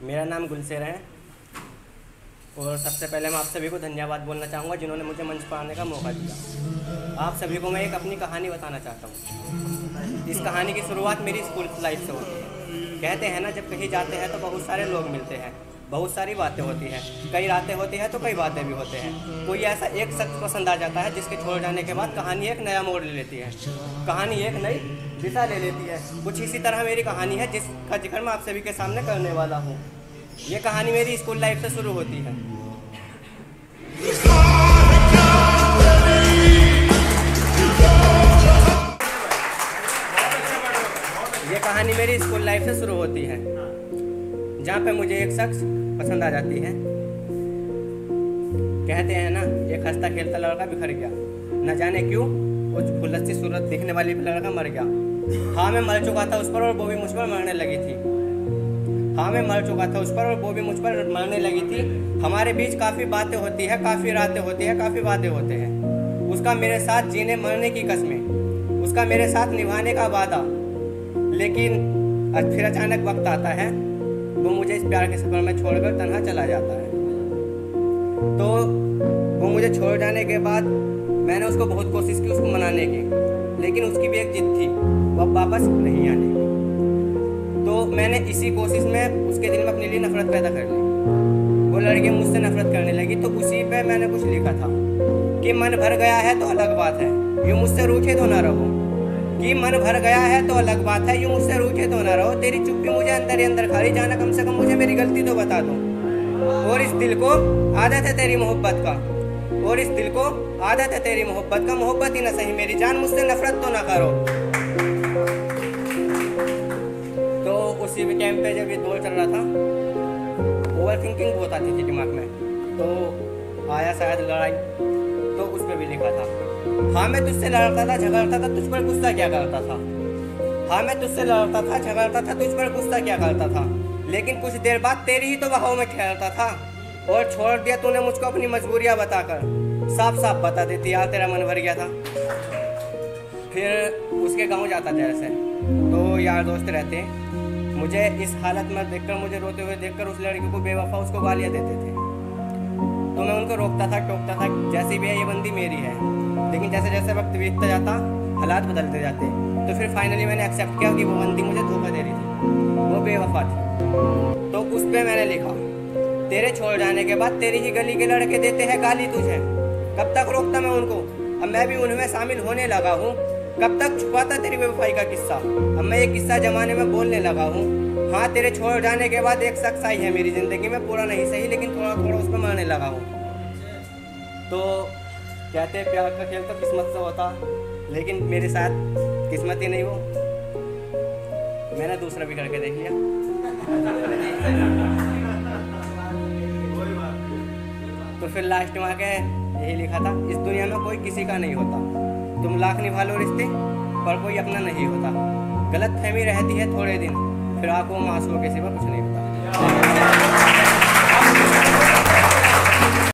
मेरा नाम गुलशेर है और सबसे पहले मैं आप सभी को धन्यवाद बोलना चाहूँगा जिन्होंने मुझे मंच पर आने का मौका दिया। आप सभी को मैं एक अपनी कहानी बताना चाहता हूँ। इस कहानी की शुरुआत मेरी स्कूल लाइफ से होती है। कहते हैं ना, जब कहीं जाते हैं तो बहुत सारे लोग मिलते हैं, बहुत सारी बातें होती हैं, कई रातें होती हैं तो कई बातें भी होते हैं। कोई ऐसा एक शख्स पसंद आ जाता है जिसके छोड़ जाने के बाद कहानी एक नया मोड़ ले लेती है, कहानी एक नई दिशा ले लेती है। कुछ इसी तरह मेरी कहानी है जिसका जिक्र मैं आप सभी के सामने करने वाला हूँ। ये कहानी मेरी स्कूल लाइफ से शुरू होती है। ये कहानी मेरी स्कूल लाइफ से शुरू होती है जहाँ पे मुझे एक शख्स पसंद आ जाती है। कहते हैं ना, एक हंसता खेलता लड़का बिखर गया, न जाने क्यों कुछ खुलसी सूरत दिखने वाली लड़का मर गया। हाँ, मैं मर चुका था उस पर और वो भी मुझ पर मरने लगी थी। हाँ, मैं मर चुका था उस पर और वो भी मुझ पर मरने लगी थी। हमारे बीच काफ़ी बातें होती है, काफ़ी रातें होती है, काफ़ी वादे होते हैं। उसका मेरे साथ जीने मरने की कस्में, उसका मेरे साथ निभाने का वादा। लेकिन फिर अचानक वक्त आता है, वो मुझे इस प्यार के सफर में छोड़कर तन्हा चला जाता है। तो वो मुझे छोड़ जाने के बाद मैंने उसको बहुत कोशिश की उसको मनाने की, लेकिन उसकी भी एक जिद थी, वो अब वापस नहीं आने की। तो मैंने इसी कोशिश में उसके दिल में अपने लिए नफरत पैदा कर ली। वो लड़की मुझसे नफरत करने लगी, तो उसी पे मैंने कुछ लिखा था कि मन भर गया है तो अलग बात है, यूँ मुझसे रूठे तो ना रहो। कि मन भर गया है तो अलग बात है, यूँ मुझसे रूठे तो ना रहो। तेरी चुप्पी मुझे अंदर ही अंदर खा रही, जाना कम से कम मुझे मेरी गलती तो बता दो। और इस दिल को आदत है तेरी मोहब्बत का, और इस दिल को आदत है तेरी मोहब्बत का। मोहब्बत ही ना सही मेरी जान, मुझसे नफरत तो ना करो। तो उसी भी टाइम पे जब ये दौर चल रहा था, ओवर थिंकिंग बहुत आती थी दिमाग में, तो आया शायद लड़ाई, तो उस पर भी लिखा था, हाँ मैं तुझसे लड़ता था, झगड़ता था, तुझ पर गुस्सा क्या करता था। हाँ मैं तुझसे लड़ता था, झगड़ता था, तुझ पर गुस्सा क्या करता था। लेकिन कुछ देर बाद तेरी ही तो बहाव में खेलता था, और छोड़ दिया तूने मुझको अपनी मजबूरियां बताकर। साफ साफ बता देती यार, तेरा मन भर गया था। फिर उसके गांव जाता था ऐसे, तो यार दोस्त रहते, मुझे इस हालत में देखकर, मुझे रोते हुए देखकर उस लड़की को बेवफा उसको गालियाँ देते थे। तो मैं उनको रोकता था, टोकता था, जैसे भी है ये बंदी मेरी है। लेकिन जैसे जैसे वक्त बीतता जाता, हालात बदलते जाते, तो फिर फाइनली मैंने एक्सेप्ट किया कि वो बंदी मुझे धोखा दे रही थी, वो बेवफा थी। तो उस पर मैंने लिखा, तेरे छोड़ जाने के बाद तेरी ही गली के लड़के देते हैं गाली तुझे। कब तक रोकता मैं उनको, अब मैं भी उनमें शामिल होने लगा हूँ। कब तक छुपाता तेरी बेवफाई का किस्सा, अब मैं ये किस्सा जमाने में बोलने लगा हूँ। हाँ, तेरे छोड़ जाने के बाद एक शख्स आई है मेरी ज़िंदगी में, पूरा नहीं सही लेकिन थोड़ा थोड़ा उस पर मरने लगा हूँ। तो कहते हैं प्यार का खेल तो किस्मत से होता, लेकिन मेरे साथ किस्मत ही नहीं हो, मैंने दूसरा भी करके देख लिया। तो फिर लास्ट में आके यही लिखा था, इस दुनिया में कोई किसी का नहीं होता, तुम लाख निभा लो रिश्ते पर कोई अपना नहीं होता। गलत फहमी रहती है थोड़े दिन, फिर आंखों में आंसुओं के सिवा कुछ नहीं होता।